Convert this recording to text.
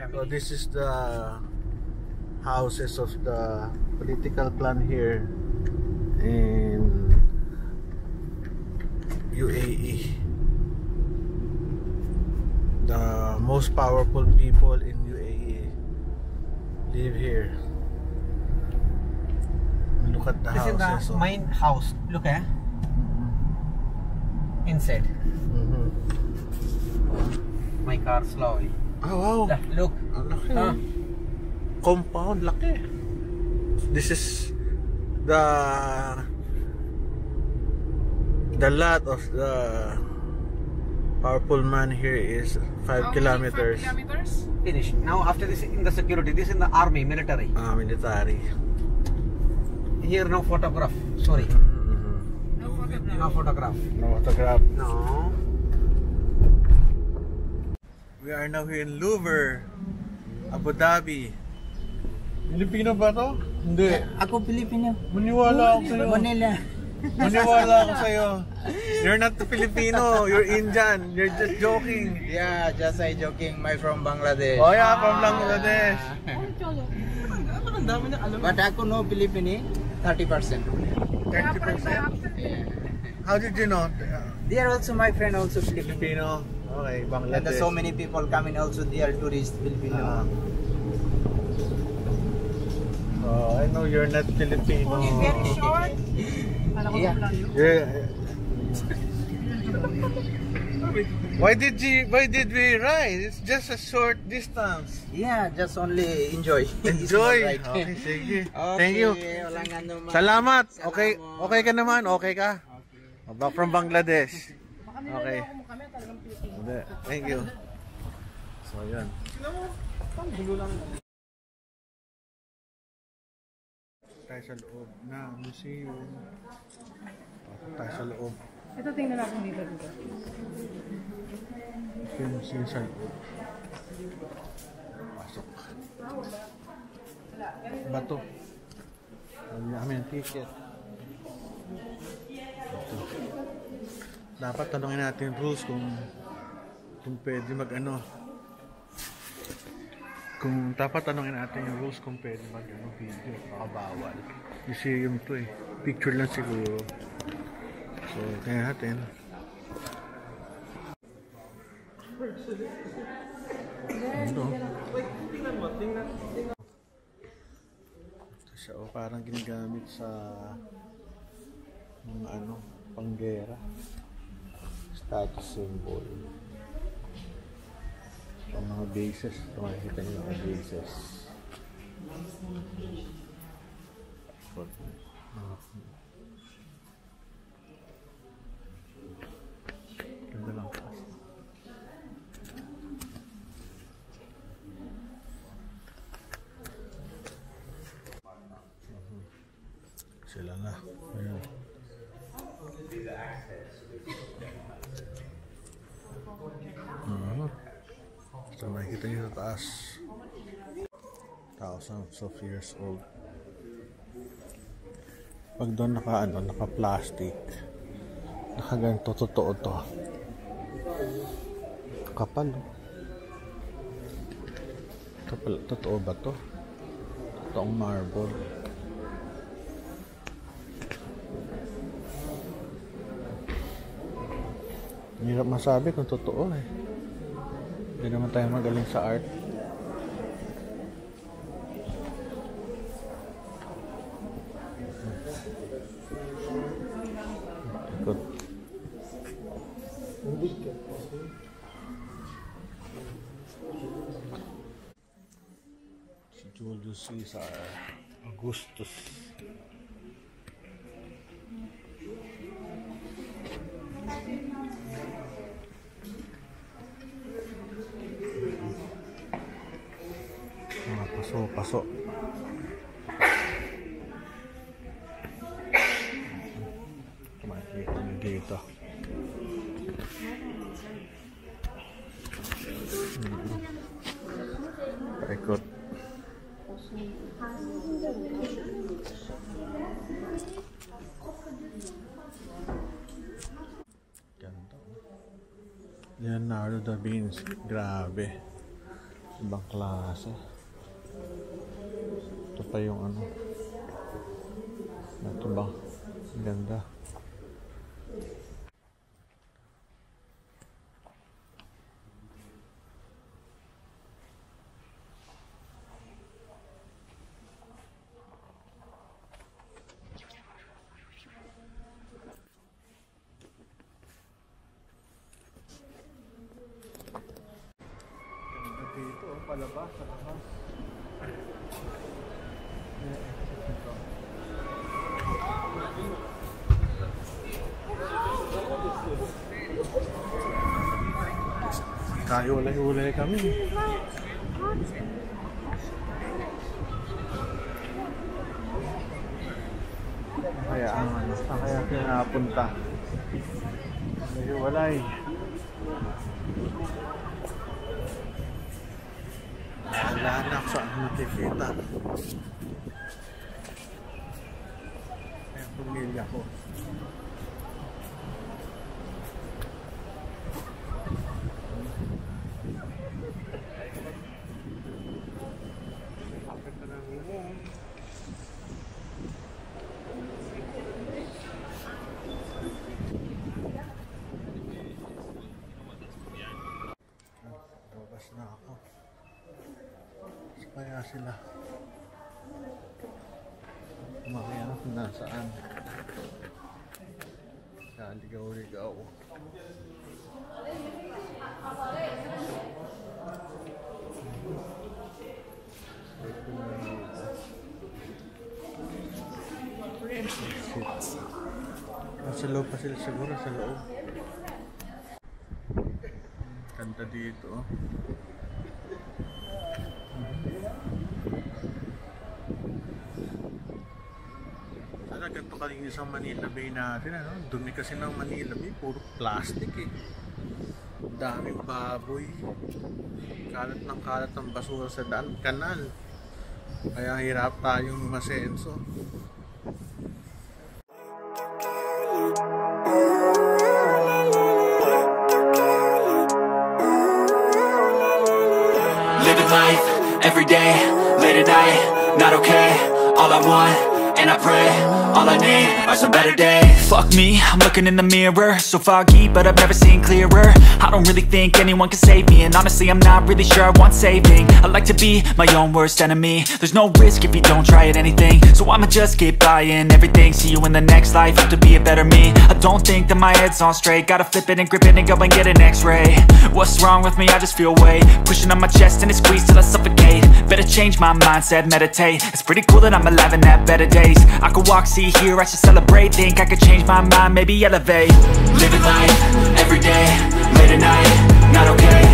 family. So this is the houses of the political clan here in UAE. The most powerful people in UAE live here. Look at the This houses. is the main house. Look at inside. My car slowly. Oh wow! Look. Laki. Compound, laki. This is the lot of the powerful man here is 5 kilometers. 5 kilometers? Finish. Now after this in the security, this in the army, military. Military. Here no photograph. Sorry. No photograph. No photograph. No autograph. No. We are now here in Louvre, Abu Dhabi. Pilipino ba to? Hindi. Ako Pilipino. Maniwala ako sa'yo. Manila. Maniwala ako sa'yo. You're not Filipino. You're Indian. You're just joking. Yeah, just I joking. My from Bangladesh. Oh yeah, from Bangladesh. But ako no Filipino. 30%. 30%? Yeah. How did you know? They are also my friend, also Filipino. Filipino. Okay, And Bangladesh. so many people coming also. They are tourists Filipino. Oh, I know you're not Filipino. He's very short. Yeah. Yeah. Why did we ride? It's just a short distance. Yeah, just only enjoy. Enjoy. Right. Okay, sige. Okay, Thank you. walang anuman. Salamat. Okay, Salamat. okay ka naman. Okay ka? Back from Bangladesh. Okay. Hindi. Thank you. So, yan. Tayo sa loob na museum. Tayo sa loob. Ito tingnan natin dito. Ito yung museum sa loob. Pasok. Bato. Wala namin ang ticket. Ito. Dapat tanongin natin yung rules kung pwede mag-ano. Kung dapat tanongin natin yung rules kung pwede mag-ano video, baka bawal. Museum to eh. Picture lang siguro. So, tingnan natin. Ano? Ito siya, oh, parang ginagamit sa mga ano, panggera. Status symbol. Ang mga bases. Ito makikita niyo yung mga bases. Ganda lang. Sila na. Ayan. So makikita niyo sa taas. Thousands of years old. Pag doon naka-plastic, nakaganto, totoo to. Kapal. Totoo ba to? Totoong marble. Hirap masabi kung totoo eh. Hindi naman tayo magaling sa art. Ikot. Si Julius Caesar Augustus. Paso. Makikita nyo dito. Paikot. Ganda. Leonardo da Vinci. Grabe. Ibang klase. Ito pa yung ano. Ito ba? Ang ganda. Dito, palabas, sa labas. Tayo ulay-ulay kami. Kaya kaya pinapunta. Ulay-ulay. Wala na ako saan makikita. Ayan, pamilya ko. Labas na ako. Kaya sila kumakain ako nasaan sa ligaw-ligaw. Nasa loob pa sila siguro, sa loob. Ganda dito. Sana ganito kalinis ang Manila Bay natin, ano? Dumi kasi ng Manila Bay, puro plastic eh. Daming baboy. Kalat ng basura sa daan, kanal. Kaya hirap tayong masenso. Living life, everyday, late at night, not okay. All I want, and I pray, all I need are some better days. Fuck me, I'm looking in the mirror, so foggy, but I've never seen clearer. I don't really think anyone can save me, and honestly I'm not really sure I want saving. I like to be my own worst enemy. There's no risk if you don't try at anything, so I'ma just keep buying everything. See you in the next life, have to be a better me. I don't think that my head's on straight, gotta flip it and grip it and go and get an x-ray. What's wrong with me? I just feel weight pushing on my chest and it squeezes till I suffocate. Better change my mindset, meditate. It's pretty cool that I'm alive and have better days. I could walk, see, hear, I should celebrate. Think I could change my mind, maybe elevate. Living life, everyday, late at night, not okay.